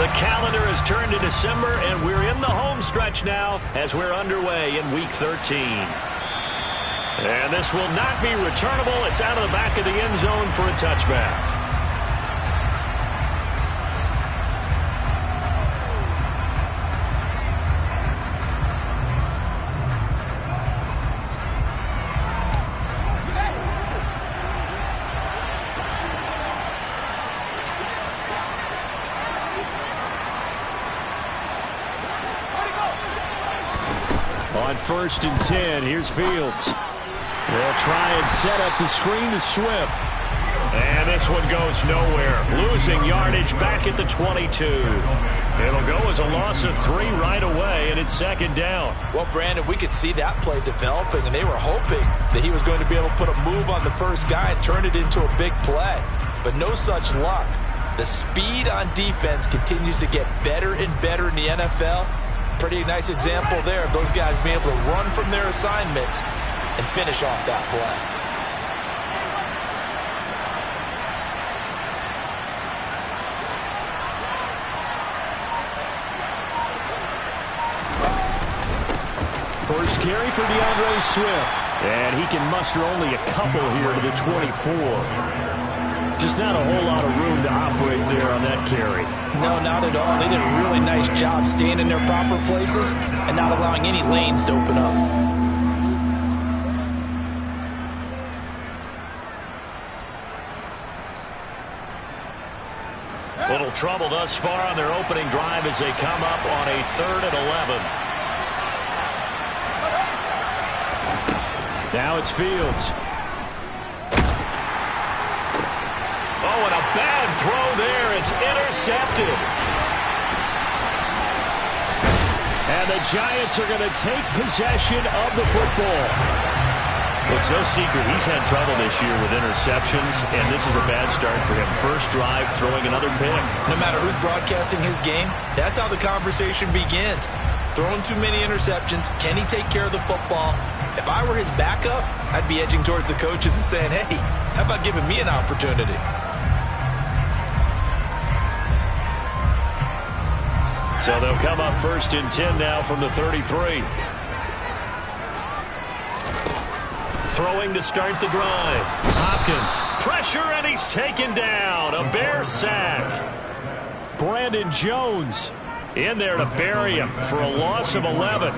The calendar has turned to December, and we're in the home stretch now as we're underway in Week 13. And this will not be returnable. It's out of the back of the end zone for a touchback. On 1st and 10, here's Fields. They'll try and set up the screen to Swift. And this one goes nowhere. Losing yardage back at the 22. It'll go as a loss of 3 right away, and it's 2nd down. Well, Brandon, we could see that play developing, and they were hoping that he was going to be able to put a move on the first guy and turn it into a big play. But no such luck. The speed on defense continues to get better and better in the NFL. Pretty nice example there of those guys being able to run from their assignments and finish off that play. First carry for DeAndre Swift. And he can muster only a couple here to the 24. Just not a whole lot of room to operate there on that carry. No, not at all. They did a really nice job staying in their proper places and not allowing any lanes to open up. Little trouble thus far on their opening drive as they come up on a 3rd and 11. Now it's Fields. Oh, and a bad throw there. It's intercepted. And the Giants are going to take possession of the football. It's no secret he's had trouble this year with interceptions, and this is a bad start for him. First drive, throwing another pick. No matter who's broadcasting his game, that's how the conversation begins. Throwing too many interceptions. Can he take care of the football? If I were his backup, I'd be edging towards the coaches and saying, hey, how about giving me an opportunity? So they'll come up 1st and 10 now from the 33. Throwing to start the drive. Hopkins. Pressure, and he's taken down. A Bear sack. Brandon Jones in there to bury him for a loss of 11.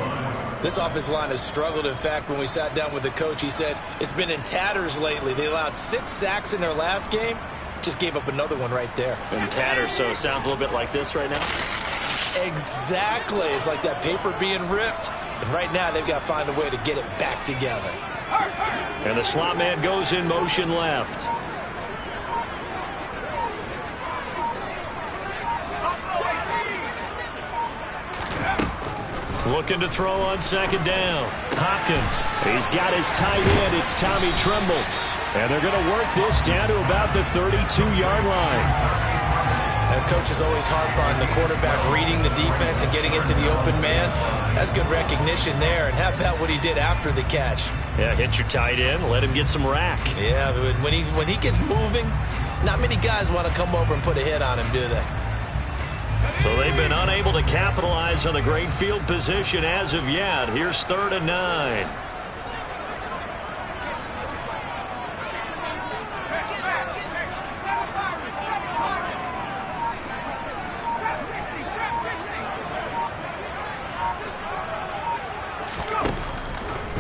This offensive line has struggled. In fact, when we sat down with the coach, he said it's been in tatters lately. They allowed 6 sacks in their last game. Just gave up another one right there. In tatters, so it sounds a little bit like this right now. Exactly. It's like that paper being ripped. And right now, they've got to find a way to get it back together. And the slot man goes in motion left. Looking to throw on 2nd down. Hopkins. He's got his tight end. It's Tommy Tremble. And they're going to work this down to about the 32-yard line. Coach is always harp on the quarterback reading the defense and getting into the open man. That's good recognition there. And how about what he did after the catch? Yeah, hit your tight end, let him get some rack. Yeah, when he gets moving, not many guys want to come over and put a hit on him, do they? So they've been unable to capitalize on the great field position as of yet. Here's 3rd and 9.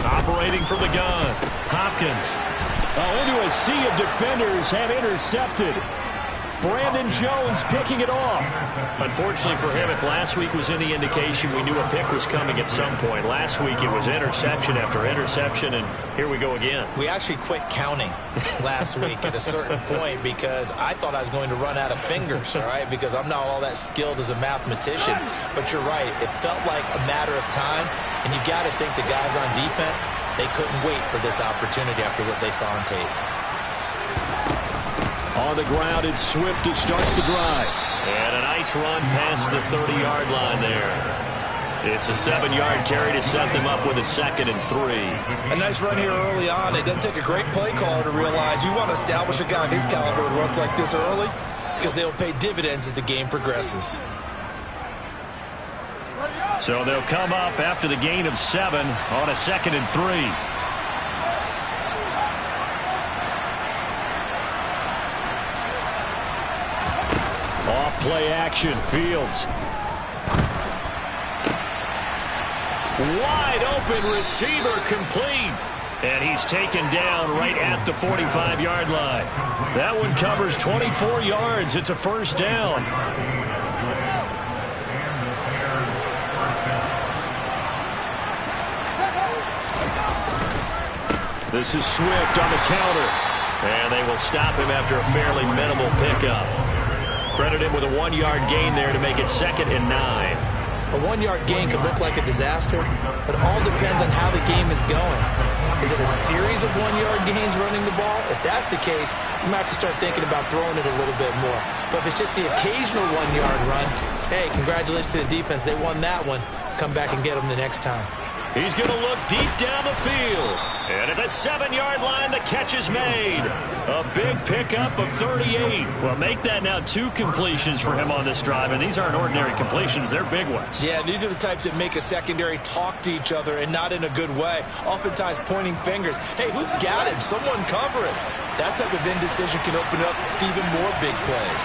Operating from the gun. Hopkins. Into a sea of defenders and intercepted. Brandon Jones picking it off. Unfortunately for him, if last week was any indication, we knew a pick was coming at some point. Last week it was interception after interception, and here we go again. We actually quit counting last week at a certain point because I thought I was going to run out of fingers, all right, because I'm not all that skilled as a mathematician. But you're right. It felt like a matter of time, and you got to think the guys on defense, they couldn't wait for this opportunity after what they saw on tape. On the ground, it's Swift to start the drive. And a nice run past the 30-yard line there. It's a 7-yard carry to set them up with a 2nd and 3. A nice run here early on. It doesn't take a great play caller to realize you want to establish a guy of his caliber who runs like this early because they'll pay dividends as the game progresses. So they'll come up after the gain of 7 on a 2nd and 3. Off play action. Fields. Wide open receiver complete. And he's taken down right at the 45-yard line. That one covers 24 yards. It's a first down. This is Swift on the counter. And they will stop him after a fairly minimal pickup. Credit him with a 1-yard gain there to make it 2nd and 9. A 1-yard gain could look like a disaster, but all depends on how the game is going. Is it a series of 1-yard gains running the ball? If that's the case, you might have to start thinking about throwing it a little bit more. But if it's just the occasional 1-yard run, hey, congratulations to the defense. They won that one. Come back and get them the next time. He's going to look deep down the field. And at the 7-yard line, the catch is made. A big pickup of 38. Well, make that now 2 completions for him on this drive. And these aren't ordinary completions. They're big ones. Yeah, these are the types that make a secondary talk to each other and not in a good way. Oftentimes pointing fingers. Hey, who's got him? Someone cover him. That type of indecision can open up to even more big plays.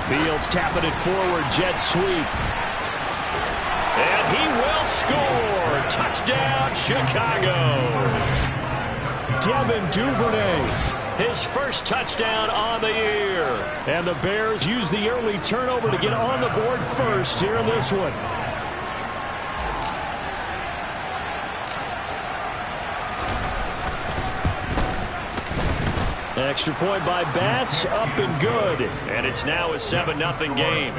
Fields tapping it forward. Jet sweep. And he will score. Touchdown, Chicago. Devin Duvernay, his first touchdown on the year. And the Bears use the early turnover to get on the board first here in this one. Extra point by Bass, up and good. And it's now a 7-0 game.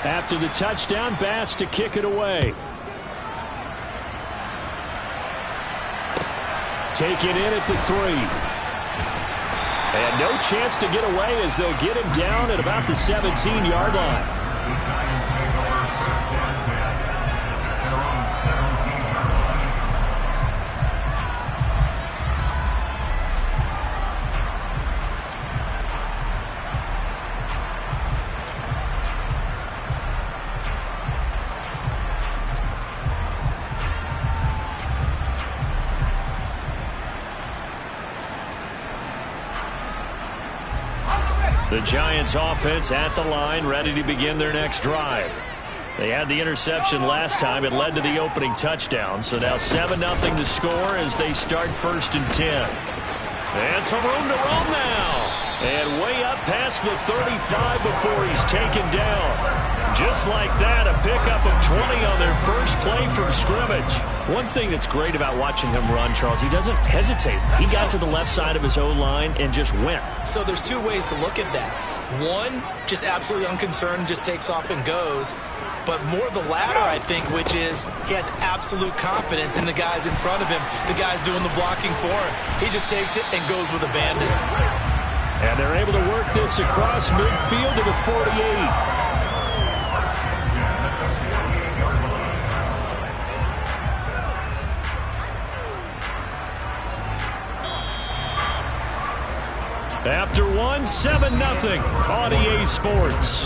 After the touchdown, Bass to kick it away. Taken in at the 3. And no chance to get away as they'll get him down at about the 17-yard line. The Giants offense at the line, ready to begin their next drive. They had the interception last time. It led to the opening touchdown. So now 7-0 to score as they start 1st and 10. And some room to roam now. And way up past the 35 before he's taken down. Just like that, a pickup of 20 on their first play from scrimmage. One thing that's great about watching him run, Charles, he doesn't hesitate. He got to the left side of his O-line and just went. So there's 2 ways to look at that. One, just absolutely unconcerned, just takes off and goes. But more the latter, I think, which is he has absolute confidence in the guys in front of him, the guys doing the blocking for him. He just takes it and goes with abandon. And they're able to work this across midfield to the 48. After 7-0 on EA Sports.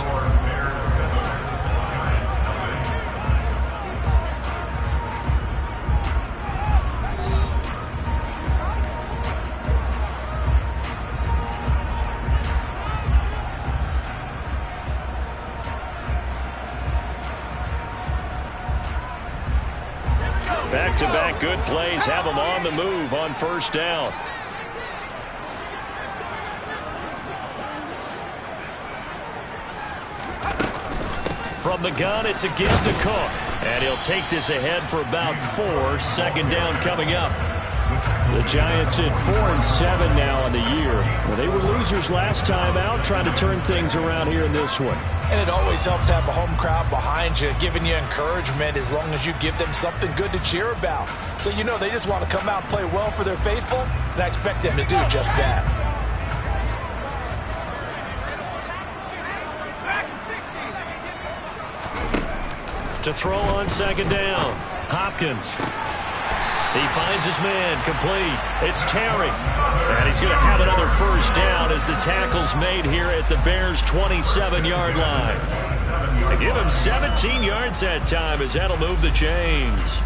Back-to-back good plays have them on the move on 1st down. From the gun, it's a give to Cook. And he'll take this ahead for about 4. 2nd down coming up. The Giants at 4-7 now on the year. Well, they were losers last time out, trying to turn things around here in this one. And it always helps to have a home crowd behind you, giving you encouragement as long as you give them something good to cheer about. So you know they just want to come out and play well for their faithful, and I expect them to do just that. to throw on second down. Hopkins. He finds his man, complete. It's Terry. And he's going to have another first down as the tackle's made here at the Bears' 27-yard line. They give him 17 yards that time as that'll move the chains.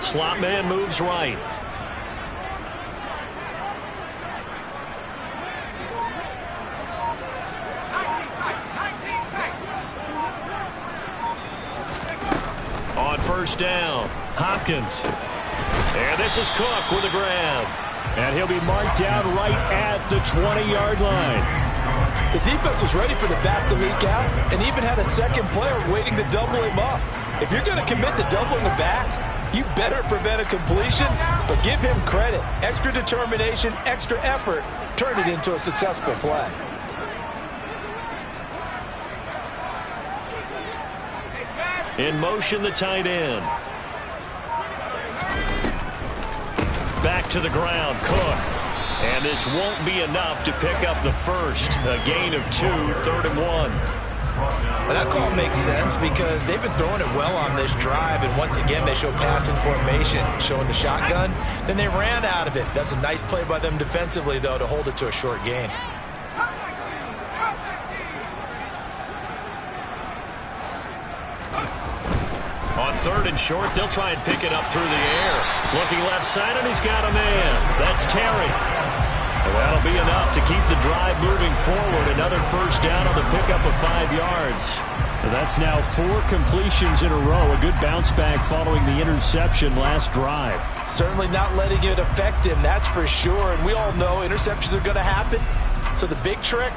Slot man moves right. On first down, Hopkins. And this is Cook with a grab. And he'll be marked down right at the 20-yard line. The defense was ready for the back to leak out and even had a second player waiting to double him up. If you're going to commit to doubling the back, you better prevent a completion, but give him credit. Extra determination, extra effort, turned it into a successful play. In motion, the tight end. Back to the ground, Cook. And this won't be enough to pick up the first. A gain of 2, 3rd and 1. Well, that call makes sense because they've been throwing it well on this drive, and once again they show passing formation, showing the shotgun. Then they ran out of it. That's a nice play by them defensively, though, to hold it to a short gain. On 3rd and short, they'll try and pick it up through the air. Looking left side, and he's got a man. That's Terry. And that'll be enough to keep the drive moving forward. Another first down on the pickup of 5 yards. And that's now 4 completions in a row. A good bounce back following the interception last drive. Certainly not letting it affect him, that's for sure. And we all know interceptions are going to happen. So the big trick,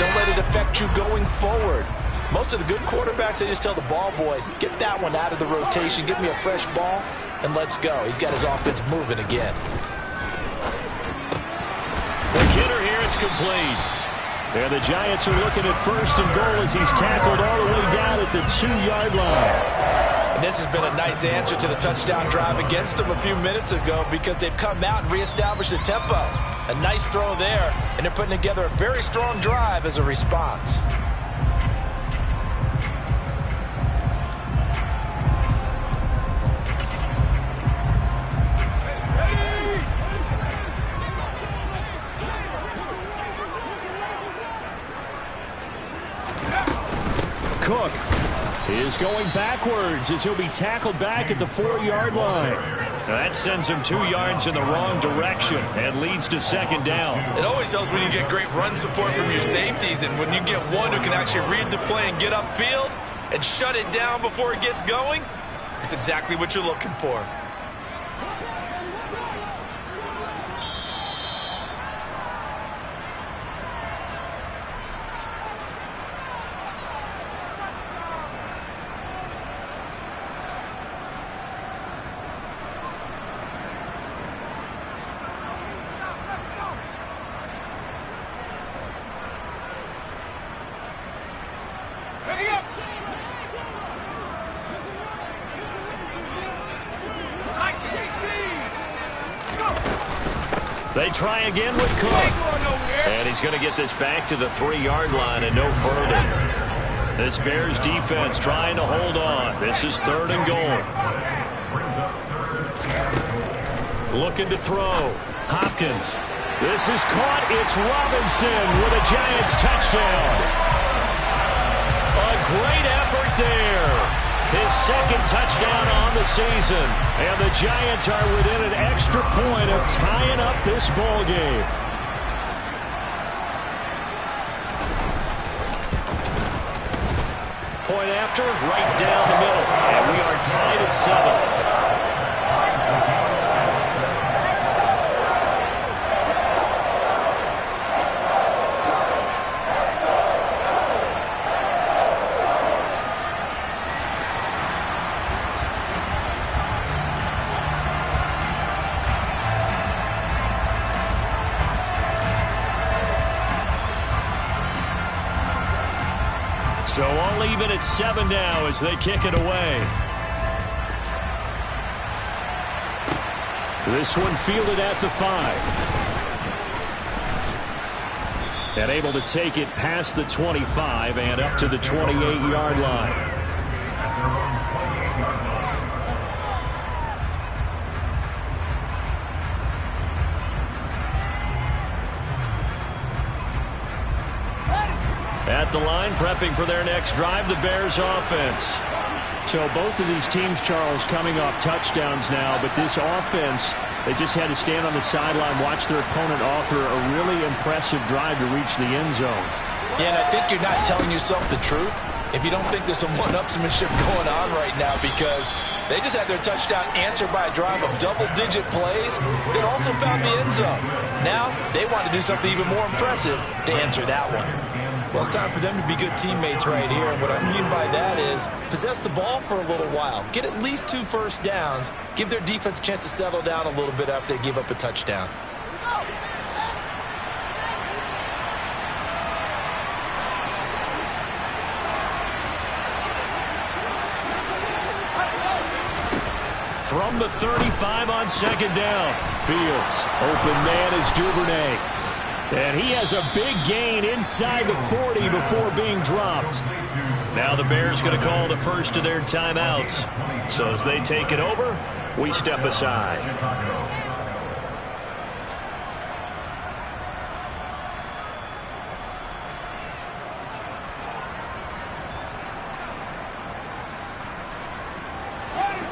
don't let it affect you going forward. Most of the good quarterbacks, they just tell the ball boy, get that one out of the rotation, give me a fresh ball, and let's go. He's got his offense moving again. The hitter here, it's complete. And the Giants are looking at 1st and goal as he's tackled all the way down at the 2-yard line. And this has been a nice answer to the touchdown drive against them a few minutes ago because they've come out and reestablished the tempo. A nice throw there, and they're putting together a very strong drive as a response. Cook is going backwards as he'll be tackled back at the 4-yard line. Now that sends him 2 yards in the wrong direction and leads to 2nd down. It always helps when you get great run support from your safeties, and when you get one who can actually read the play and get upfield and shut it down before it gets going, it's exactly what you're looking for. They try again with Cook. And he's going to get this back to the 3-yard line and no further. This Bears defense trying to hold on. This is 3rd and goal. Looking to throw. Hopkins. This is caught. It's Robinson with a Giants touchdown. A great effort there. His 2nd touchdown on the season. And the Giants are within an extra point of tying up this ball game. Point after, right down the middle. And we are tied at 7. So all even at 7 now as they kick it away. This one fielded at the 5. And able to take it past the 25 and up to the 28-yard line. At the line, prepping for their next drive, the Bears offense. So both of these teams, Charles, coming off touchdowns now, but this offense, they just had to stand on the sideline, watch their opponent author a really impressive drive to reach the end zone. Yeah, and I think you're not telling yourself the truth if you don't think there's some one-upsmanship going on right now, because they just had their touchdown answered by a drive of double-digit plays that also found the end zone. Now they want to do something even more impressive to answer that one. Well, it's time for them to be good teammates right here. And what I mean by that is possess the ball for a little while. Get at least 2 first downs. Give their defense a chance to settle down a little bit after they give up a touchdown. From the 35 on second down. Fields. Open man is Duvernay. And he has a big gain inside the 40 before being dropped. Now the Bears going to call the first of their timeouts. So as they take it over, we step aside.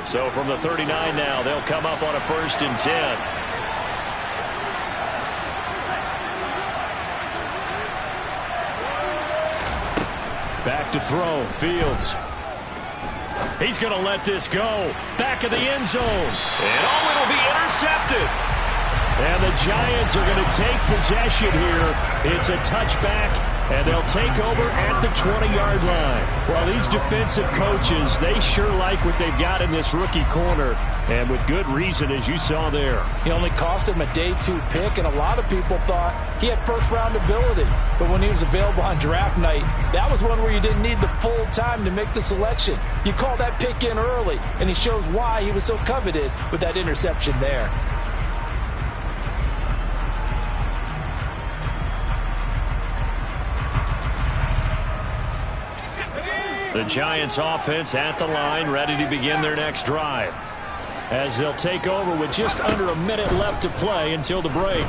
So from the 39 now, they'll come up on a 1st and 10. Back to throw. Fields. He's going to let this go. Back of the end zone. And oh, it'll be intercepted. And the Giants are going to take possession here. It's a touchback, and they'll take over at the 20-yard line. Well, these defensive coaches, they sure like what they've got in this rookie corner, and with good reason, as you saw there. He only cost him a day 2 pick, and a lot of people thought he had first-round ability. But when he was available on draft night, that was one where you didn't need the full time to make the selection. You call that pick in early, and he shows why he was so coveted with that interception there. The Giants offense at the line, ready to begin their next drive. As they'll take over with just under a minute left to play until the break.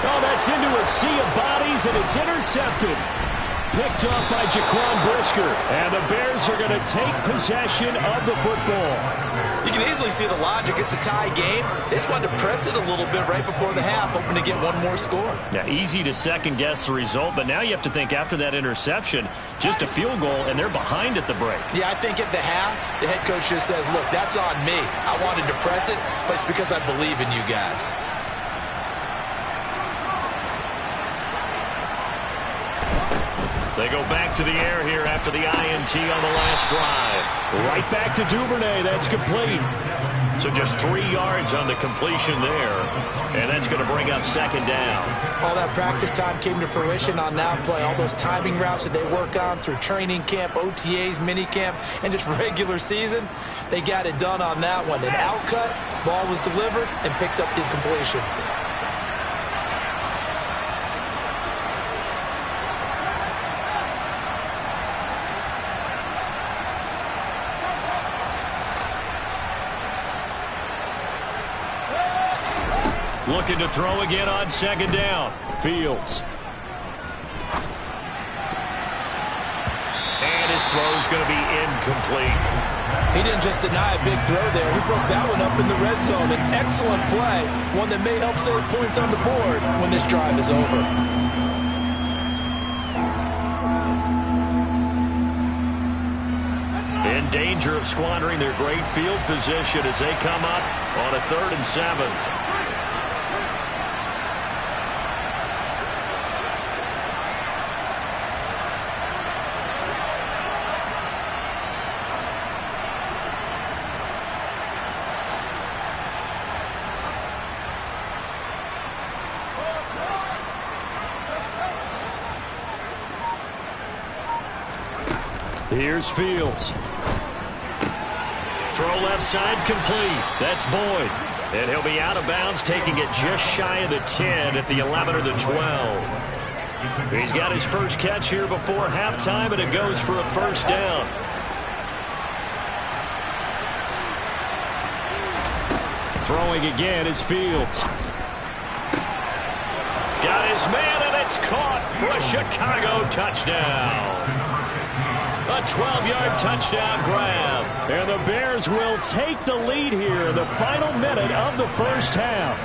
Oh, that's into a sea of bodies, and it's intercepted. Picked off by Jaquan Brisker. And the Bears are going to take possession of the football. You can easily see the logic. It's a tie game. They just wanted to press it a little bit right before the half, hoping to get one more score. Yeah, easy to second-guess the result, but now you have to think after that interception, just a field goal, and they're behind at the break. Yeah, I think at the half, the head coach just says, look, that's on me. I wanted to press it, but it's because I believe in you guys. They go back to the air here after the INT on the last drive. Right back to Duvernay. That's complete. So just 3 yards on the completion there. And that's going to bring up second down. All that practice time came to fruition on that play. All those timing routes that they work on through training camp, OTAs, minicamp, and just regular season, they got it done on that one. An outcut, ball was delivered, and picked up the completion. Looking to throw again on second down. Fields. And his throw's going to be incomplete. He didn't just deny a big throw there. He broke that one up in the red zone. An excellent play, one that may help save points on the board when this drive is over. In danger of squandering their great field position as they come up on a 3rd and 7. Here's Fields. Throw left side complete. That's Boyd. And he'll be out of bounds, taking it just shy of the 10 at the 11 or the 12. He's got his first catch here before halftime, and it goes for a first down. Throwing again is Fields. Got his man, and it's caught for a Chicago touchdown. A 12-yard touchdown grab. And the Bears will take the lead here in the final minute of the first half.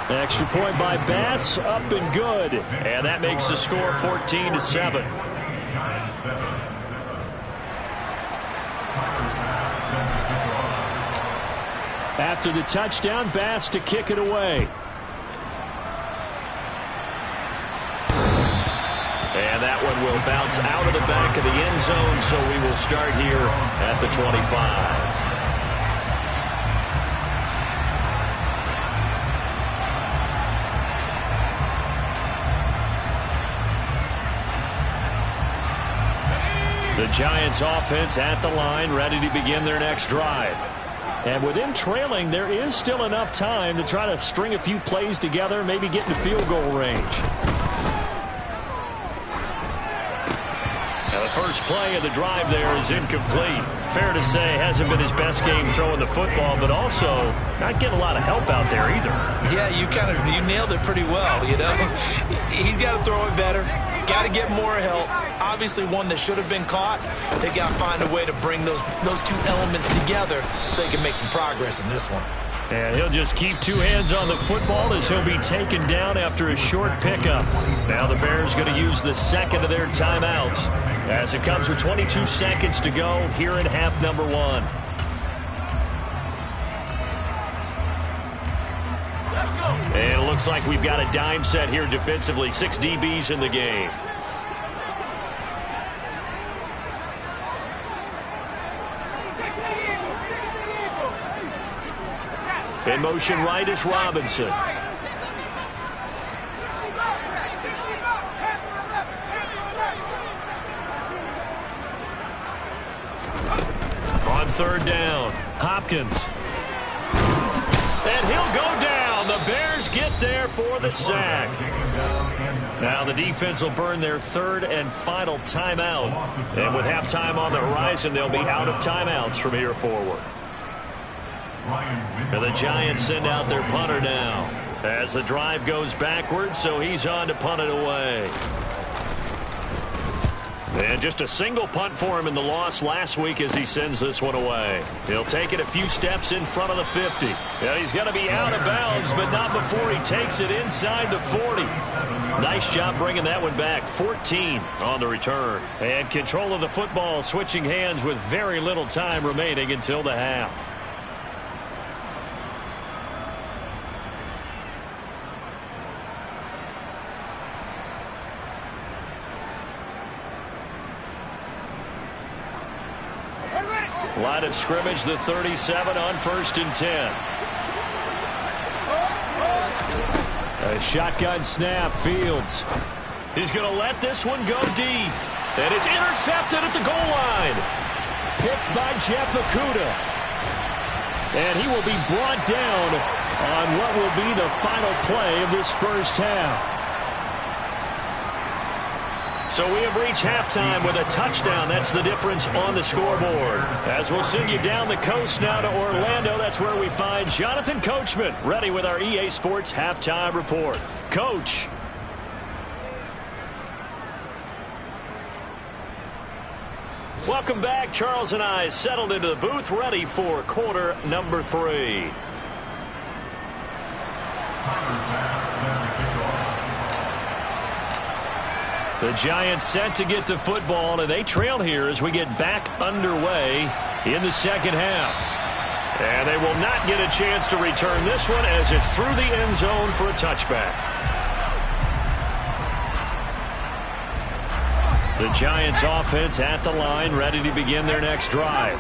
Extra point by Bass, up and good. And that makes the score 14-7. After the touchdown, Bass to kick it away. And that one will bounce out of the back of the end zone, so we will start here at the 25. The Giants offense at the line, ready to begin their next drive. And with them trailing, there is still enough time to try to string a few plays together, maybe get into field goal range. Now the first play of the drive there is incomplete. Fair to say, hasn't been his best game throwing the football, but also not getting a lot of help out there either. Yeah, you nailed it pretty well, you know. He's got to throw it better. Got to get more help. Obviously one that should have been caught. They got to find a way to bring those two elements together so they can make some progress in this one. And he'll just keep two hands on the football as he'll be taken down after a short pickup. Now the Bears going to use the second of their timeouts as it comes with 22 seconds to go here in half number one. And it looks like we've got a dime set here defensively. 6 DBs in the game. In motion right is Robinson. On third down, Hopkins. And he'll go down. The Bears get there for the sack. Now the defense will burn their third and final timeout. And with halftime on the horizon, they'll be out of timeouts from here forward. And the Giants send out their punter now as the drive goes backwards, so he's on to punt it away. And just a single punt for him in the loss last week as he sends this one away. He'll take it a few steps in front of the 50. Yeah, he's going to be out of bounds, but not before he takes it inside the 40. Nice job bringing that one back. 14 on the return. And control of the football switching hands with very little time remaining until the half. Line of scrimmage, the 37 on 1st and 10. A shotgun snap, Fields. He's going to let this one go deep. And it's intercepted at the goal line. Picked by Jeff Okudah. And he will be brought down on what will be the final play of this first half. So we have reached halftime with a touchdown. That's the difference on the scoreboard. As we'll send you down the coast now to Orlando, that's where we find Jonathan Coachman, ready with our EA Sports Halftime Report. Coach. Welcome back. Charles and I settled into the booth, ready for quarter number 3. The Giants set to get the football, and they trail here as we get back underway in the second half. And they will not get a chance to return this one as it's through the end zone for a touchback. The Giants offense at the line, ready to begin their next drive.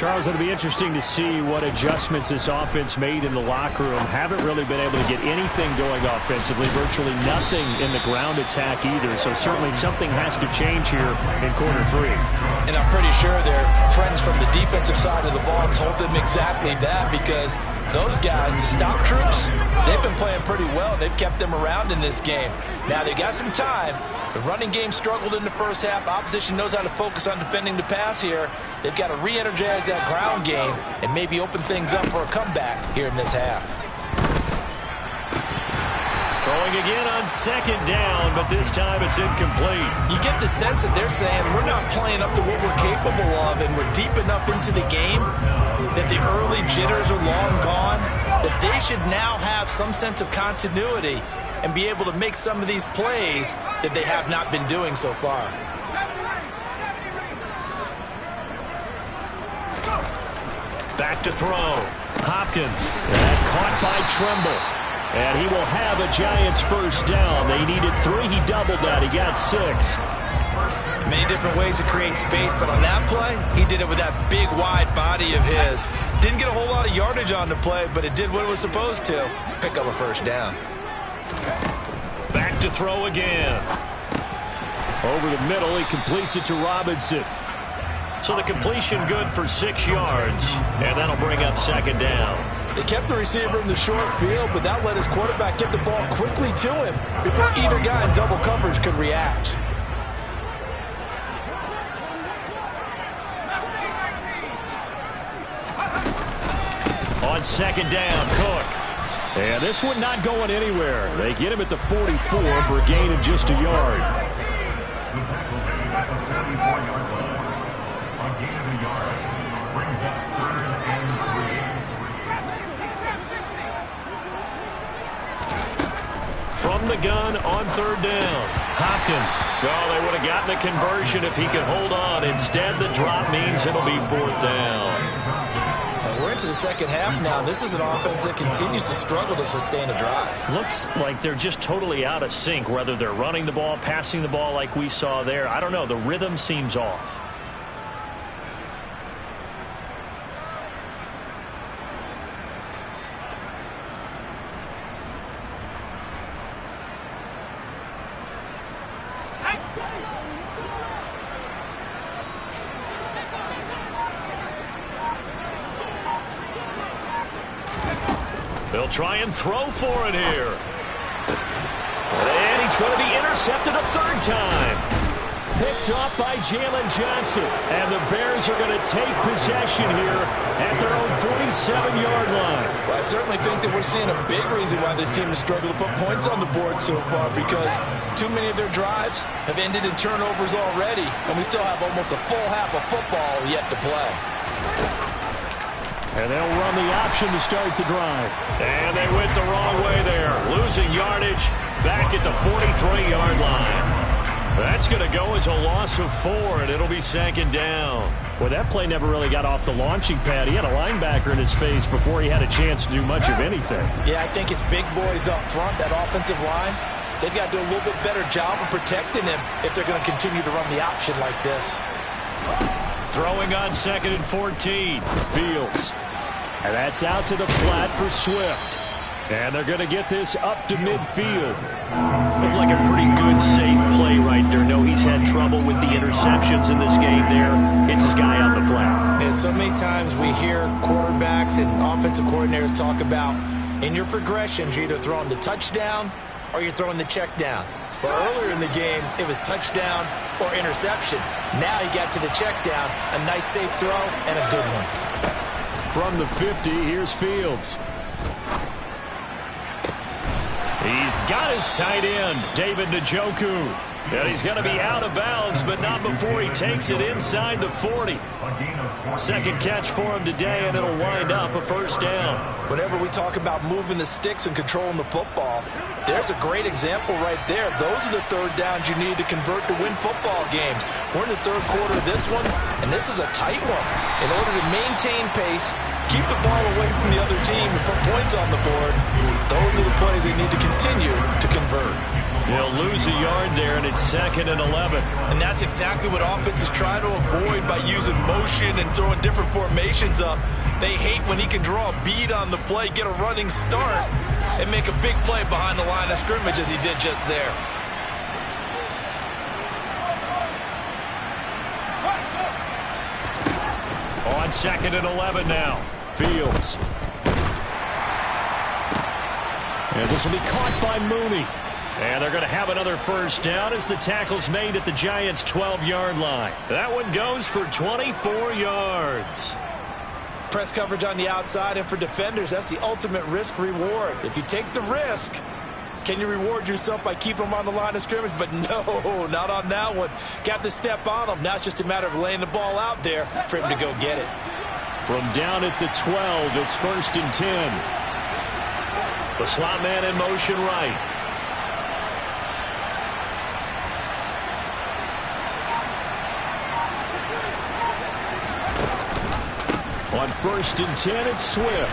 Charles, it'll be interesting to see what adjustments this offense made in the locker room. Haven't really been able to get anything going offensively, virtually nothing in the ground attack either. So certainly something has to change here in quarter 3. And I'm pretty sure their friends from the defensive side of the ball told them exactly that, because those guys, the stop troops, they've been playing pretty well. They've kept them around in this game. Now they got some time. The running game struggled in the first half. Opposition knows how to focus on defending the pass here. They've got to re-energize that ground game and maybe open things up for a comeback here in this half. Throwing again on 2nd down, but this time it's incomplete. You get the sense that they're saying we're not playing up to what we're capable of, and we're deep enough into the game that the early jitters are long gone, that they should now have some sense of continuity and be able to make some of these plays that they have not been doing so far. Back to throw. Hopkins. And caught by Tremble. And he will have a Giants first down. They needed 3. He doubled that. He got 6. Many different ways to create space, but on that play, he did it with that big, wide body of his. Didn't get a whole lot of yardage on the play, but it did what it was supposed to. Pick up a first down. Back to throw again. Over the middle, he completes it to Robinson. So the completion good for 6 yards, and that'll bring up 2nd down. They kept the receiver in the short field, but that let his quarterback get the ball quickly to him before either guy in double coverage could react. On 2nd down, Cook. And this one not going anywhere. They get him at the 44 for a gain of just a yard. From the gun on 3rd down. Hopkins. Oh, they would have gotten a conversion if he could hold on. Instead, the drop means it'll be 4th down. We're into the second half now. This is an offense that continues to struggle to sustain a drive. Looks like they're just totally out of sync, whether they're running the ball, passing the ball like we saw there. I don't know. The rhythm seems off. They'll try and throw for it here. And he's going to be intercepted a 3rd time. Picked off by Jalen Johnson. And the Bears are going to take possession here at their own 47-yard line. Well, I certainly think that we're seeing a big reason why this team has struggled to put points on the board so far, because too many of their drives have ended in turnovers already, and we still have almost a full half of football yet to play. And they'll run the option to start the drive. And they went the wrong way there. Losing yardage back at the 43-yard line. That's going to go as a loss of 4, and it'll be 2nd down. Boy, that play never really got off the launching pad. He had a linebacker in his face before he had a chance to do much of anything. Yeah, I think it's big boys up front, that offensive line. They've got to do a little bit better job of protecting him if they're going to continue to run the option like this. Throwing on 2nd and 14. Fields. And that's out to the flat for Swift. And they're going to get this up to midfield. Looked like a pretty good, safe play right there. No, he's had trouble with the interceptions in this game there. Hits his guy on the flat. Yeah, so many times we hear quarterbacks and offensive coordinators talk about, in your progressions, you're either throwing the touchdown or you're throwing the check down. But earlier in the game, it was touchdown or interception. Now he got to the check down, a nice safe throw, and a good one. From the 50, here's Fields. He's got his tight end, David Njoku. And he's going to be out of bounds, but not before he takes it inside the 40. Second catch for him today, and it'll wind up a first down. Whenever we talk about moving the sticks and controlling the football, there's a great example right there. Those are the 3rd downs you need to convert to win football games. We're in the 3rd quarter of this one, and this is a tight one. In order to maintain pace, keep the ball away from the other team and put points on the board, those are the plays they need to continue to convert. They'll lose a yard there, and it's 2nd and 11. And that's exactly what offenses try to avoid by using motion and throwing different formations up. They hate when he can draw a bead on the play, get a running start, and make a big play behind the line of scrimmage as he did just there. On 2nd and 11 now. Fields. And this will be caught by Mooney. And they're going to have another first down as the tackle's made at the Giants' 12-yard line. That one goes for 24 yards. Press coverage on the outside, and for defenders, that's the ultimate risk-reward. If you take the risk, can you reward yourself by keeping them on the line of scrimmage? But no, not on that one. Got the step on them. Now it's just a matter of laying the ball out there for him to go get it. From down at the 12, it's 1st and 10. The slot man in motion right. On 1st and 10, it's Swift.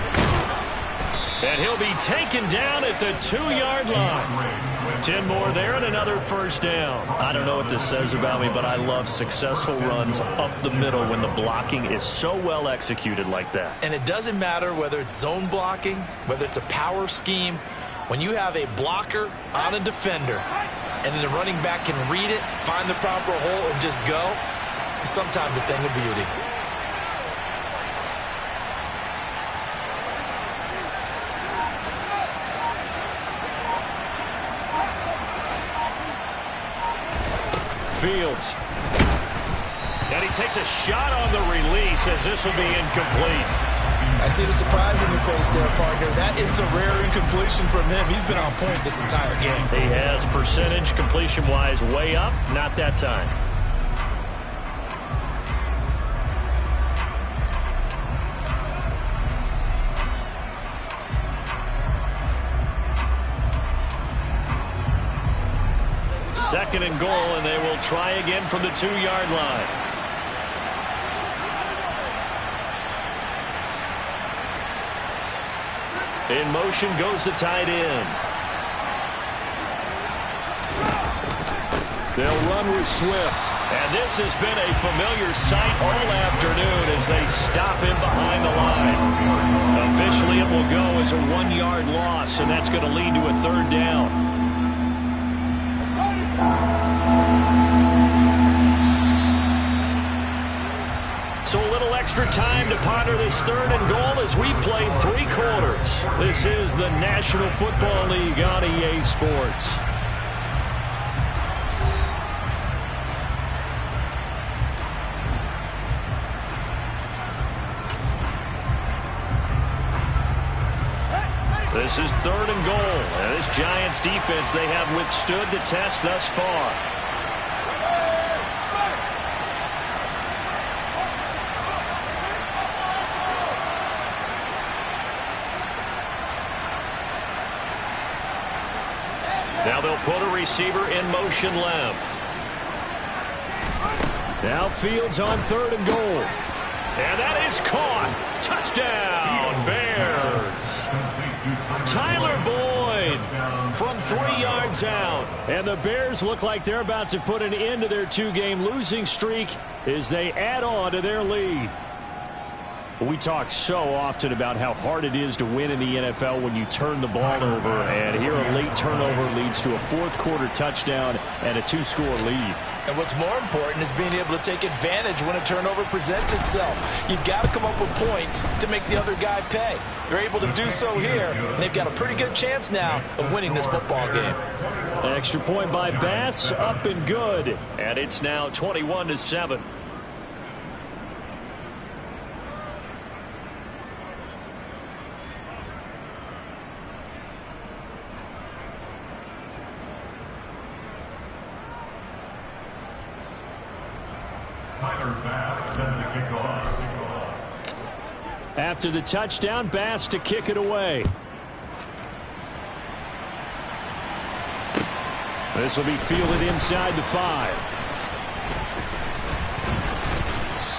And he'll be taken down at the 2-yard line. 10 more there and another first down. I don't know what this says about me, but I love successful runs up the middle when the blocking is so well executed like that. And it doesn't matter whether it's zone blocking, whether it's a power scheme. When you have a blocker on a defender and then the running back can read it, find the proper hole, and just go, it's sometimes a thing of beauty. Fields. And he takes a shot on the release as this will be incomplete. I see the surprise in your face there, partner. That is a rare incompletion from him. He's been on point this entire game. He has percentage completion-wise way up. Not that time. Second and goal, and they will try again from the 2-yard line. In motion goes the tight end. They'll run with Swift. And this has been a familiar sight all afternoon as they stop him behind the line. Officially, it will go as a 1-yard loss, and that's going to lead to a 3rd down. So a little extra time to ponder this 3rd and goal as we played 3 quarters. This is the National Football League on EA Sports. This is 3rd and goal. And this Giants defense, they have withstood the test thus far. Now they'll put a receiver in motion left. Now Fields on 3rd and goal. And that is caught. Touchdown, Bears. Tyler Boyd from 3 yards out. And the Bears look like they're about to put an end to their 2-game losing streak as they add on to their lead. We talk so often about how hard it is to win in the NFL when you turn the ball over, and here a late turnover leads to a 4th-quarter touchdown and a 2-score lead. And what's more important is being able to take advantage when a turnover presents itself. You've got to come up with points to make the other guy pay. They're able to do so here, and they've got a pretty good chance now of winning this football game. An extra point by Bass, up and good, and it's now 21-7. After the touchdown, Bass to kick it away. This will be fielded inside the 5.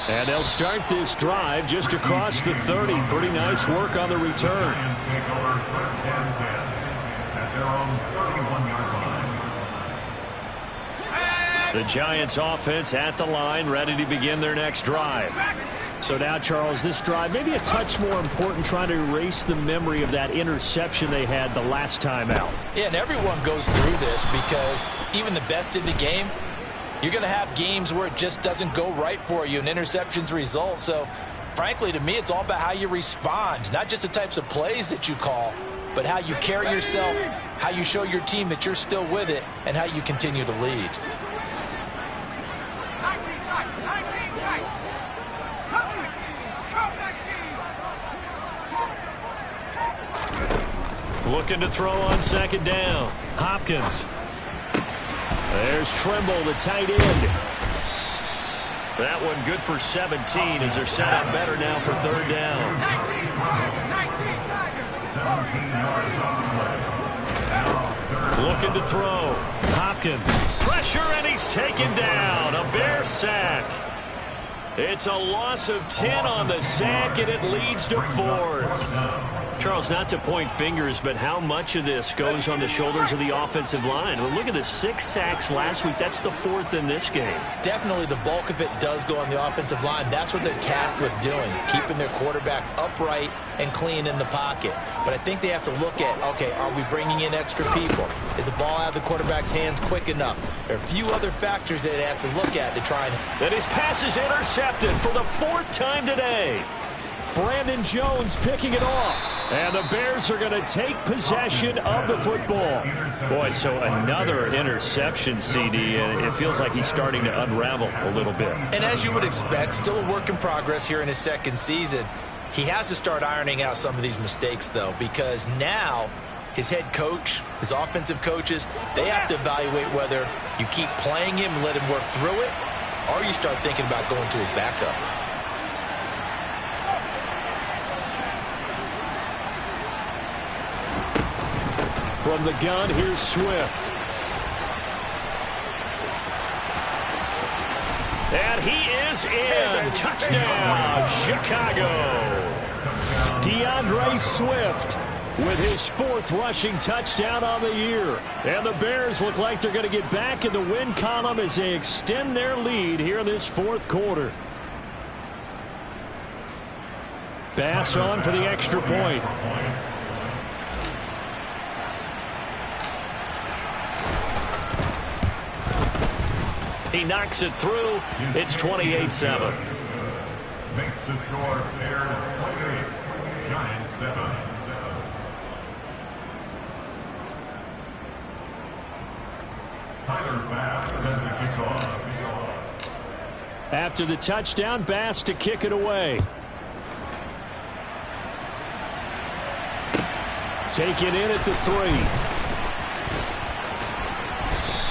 And they'll start this drive just across the 30. Pretty nice work on the return. The Giants offense at the line, ready to begin their next drive. So now, Charles, this drive maybe a touch more important, trying to erase the memory of that interception they had the last time out. Yeah, and everyone goes through this because even the best in the game, you're going to have games where it just doesn't go right for you and interceptions result. So, frankly, to me, it's all about how you respond, not just the types of plays that you call, but how you carry yourself, how you show your team that you're still with it, and how you continue to lead. Looking to throw on second down. Hopkins. There's Trimble, the tight end. That one good for 17 as they're set up better now for third down. Looking to throw. Hopkins. Pressure, and he's taken down. A Bear sack. It's a loss of 10 on the sack, and it leads to fourth. Charles, not to point fingers, but how much of this goes on the shoulders of the offensive line? Well, look at the 6 sacks last week. That's the 4th in this game. Definitely the bulk of it does go on the offensive line. That's what they're tasked with doing, keeping their quarterback upright and clean in the pocket. But I think they have to look at, okay, are we bringing in extra people? Is the ball out of the quarterback's hands quick enough? There are a few other factors that they have to look at to try and... And his pass is intercepted for the 4th time today. Brandon Jones picking it off. And the Bears are going to take possession of the football. Boy, so another interception, CD, and it feels like he's starting to unravel a little bit. And as you would expect, still a work in progress here in his second season. He has to start ironing out some of these mistakes, though, because now his head coach, his offensive coaches, they have to evaluate whether you keep playing him and let him work through it, or you start thinking about going to his backup. From the gun, here's Swift. And he is in. Touchdown, Chicago. DeAndre Swift with his 4th rushing touchdown on the year. And the Bears look like they're going to get back in the win column as they extend their lead here in this 4th quarter. Bass on for the extra point. He knocks it through. It's 28-7. Makes the score Bears 28, Giants 7. Tyler Bass sends the kickoff. After the touchdown, Bass to kick it away. Taken in at the 3.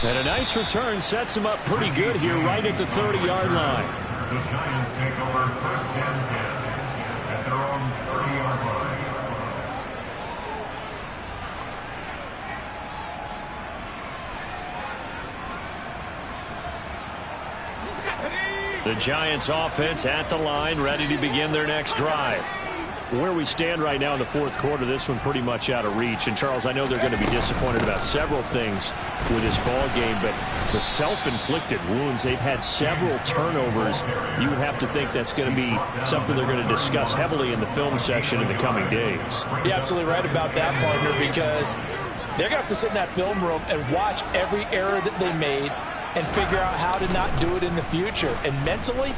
And a nice return sets him up pretty good here right at the 30-yard line. The Giants take over 1st and 10 at their own 30-yard line. The Giants offense at the line, ready to begin their next drive. Where we stand right now in the 4th quarter, this one pretty much out of reach. And, Charles, I know they're going to be disappointed about several things with this ball game, but the self-inflicted wounds, they've had several turnovers. You would have to think that's going to be something they're going to discuss heavily in the film session in the coming days. You're absolutely right about that, partner, because they're going to have to sit in that film room and watch every error that they made and figure out how to not do it in the future. And mentally,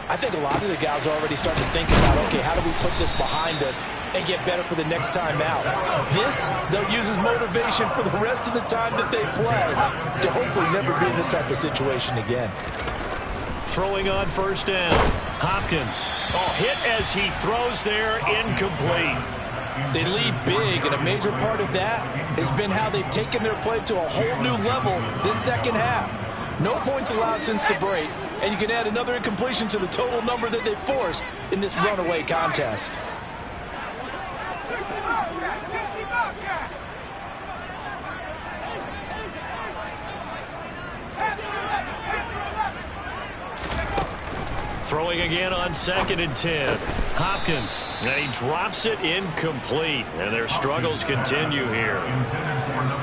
I think a lot of the guys are already starting to think about, okay, how do we put this behind us and get better for the next time out? This, they'll use as motivation for the rest of the time that they play to hopefully never be in this type of situation again. Throwing on 1st down. Hopkins. Oh, hit as he throws there, incomplete. They lead big, and a major part of that has been how they've taken their play to a whole new level this second half. No points allowed since the break, and you can add another incompletion to the total number that they've forced in this runaway contest. Throwing again on 2nd and 10. Hopkins, and he drops it incomplete, and their struggles continue here.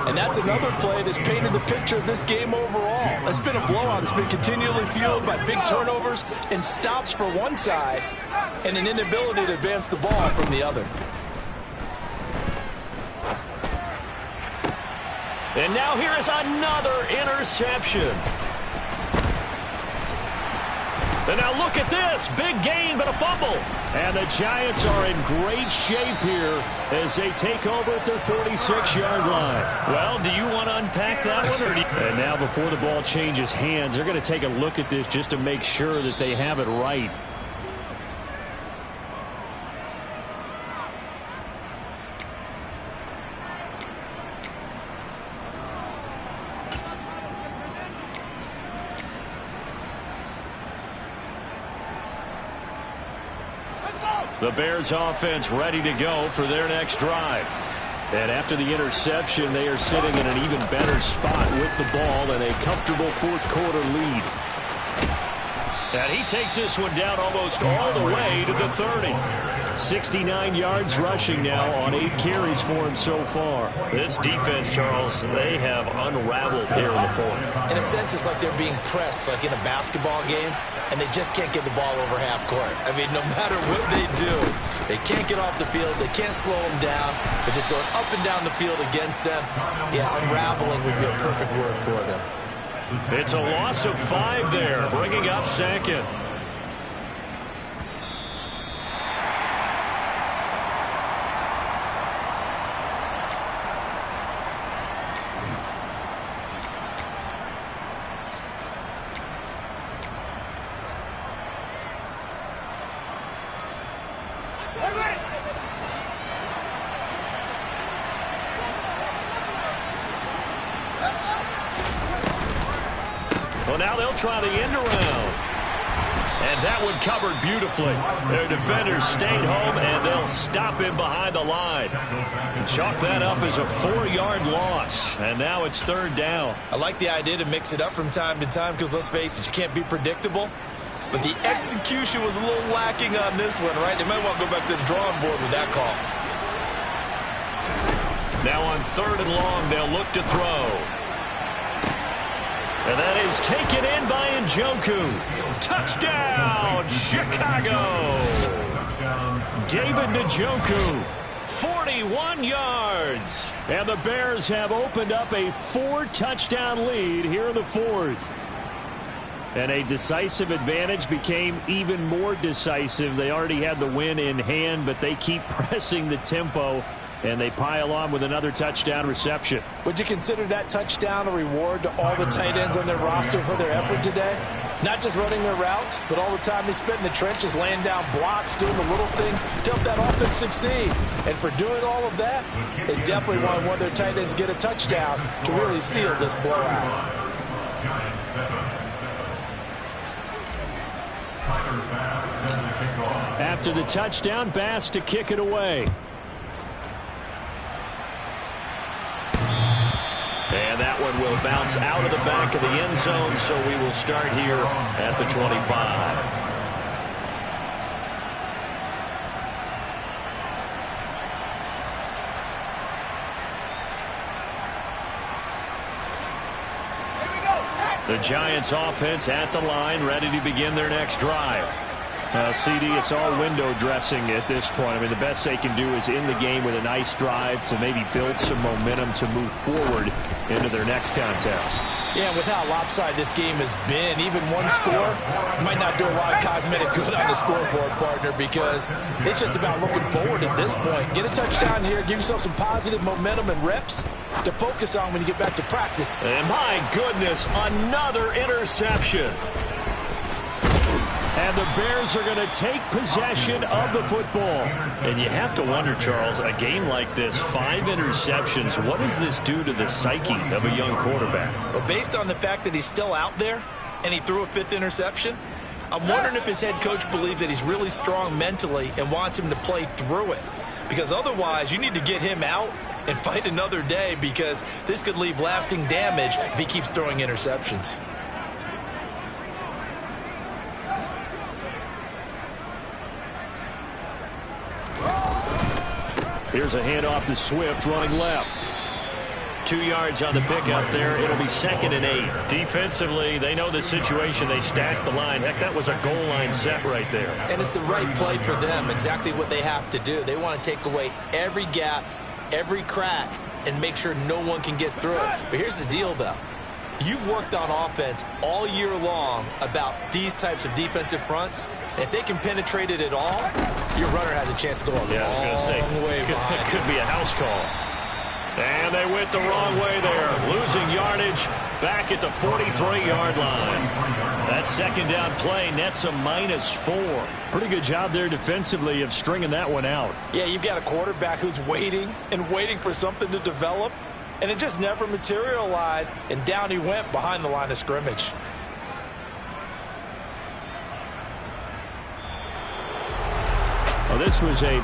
And that's another play that's painted the picture of this game overall. It's been a blowout. It's been continually fueled by big turnovers and stops for one side and an inability to advance the ball from the other. And now here is another interception. And now look at this. Big gain, but a fumble. And the Giants are in great shape here as they take over at their 46-yard line. Well, do you want to unpack that one? And now before the ball changes hands, they're going to take a look at this just to make sure that they have it right. The Bears offense ready to go for their next drive. And after the interception, they are sitting in an even better spot with the ball and a comfortable fourth-quarter lead. And he takes this one down almost all the way to the 30. 69 yards rushing now on 8 carries for him so far. This defense, Charles, they have unraveled here in the fourth. In a sense, it's like they're being pressed like in a basketball game, and they just can't get the ball over half court. I mean, no matter what they do, they can't get off the field. They can't slow them down. They're just going up and down the field against them. Yeah, unraveling would be a perfect word for them. It's a loss of 5 there, bringing up second. Well, now they'll try the end around. And that one covered beautifully. Their defenders stayed home, and they'll stop him behind the line. Chalk that up as a 4-yard loss. And now it's 3rd down. I like the idea to mix it up from time to time because, let's face it, you can't be predictable. But the execution was a little lacking on this one, right? They might want to go back to the drawing board with that call. Now on 3rd and long, they'll look to throw. And that is taken in by Njoku. Touchdown, Chicago. David Njoku, 41 yards. And the Bears have opened up a 4-touchdown lead here in the 4th. And a decisive advantage became even more decisive. They already had the win in hand, but they keep pressing the tempo. And they pile on with another touchdown reception. Would you consider that touchdown a reward to all the tight ends on their roster for their effort today? Not just running their routes, but all the time they spent in the trenches, laying down blocks, doing the little things to help that offense succeed. And for doing all of that, they definitely wanted one of their tight ends to get a touchdown to really seal this blowout. After the touchdown, Bass to kick it away. And that one will bounce out of the back of the end zone, so we will start here at the 25. The Giants offense at the line, ready to begin their next drive. CD, it's all window dressing at this point. I mean, the best they can do is in the game with a nice drive to maybe build some momentum to move forward into their next contest. Yeah, with how lopsided this game has been, even one score might not do a lot of cosmetic good on the scoreboard, partner, because it's just about looking forward at this point. Get a touchdown here, give yourself some positive momentum and reps to focus on when you get back to practice. And my goodness, another interception. And the Bears are going to take possession of the football. And you have to wonder, Charles, a game like this, 5 interceptions, what does this do to the psyche of a young quarterback? Well, based on the fact that he's still out there and he threw a 5th interception, I'm wondering if his head coach believes that he's really strong mentally and wants him to play through it. Because otherwise, you need to get him out and fight another day, because this could leave lasting damage if he keeps throwing interceptions. Here's a handoff to Swift running left. 2 yards on the pickup there. It'll be 2nd and 8. Defensively, they know the situation. They stacked the line. Heck, that was a goal line set right there. And it's the right play for them, exactly what they have to do. They want to take away every gap, every crack, and make sure no one can get through it. But here's the deal, though. You've worked on offense all year long about these types of defensive fronts. If they can penetrate it at all, your runner has a chance to go a long way behind. It could be a house call. And they went the wrong way there. Losing yardage back at the 43-yard line. That 2nd down play nets a -4. Pretty good job there defensively of stringing that one out. Yeah, you've got a quarterback who's waiting and waiting for something to develop, and it just never materialized, and down he went behind the line of scrimmage. Well, this was a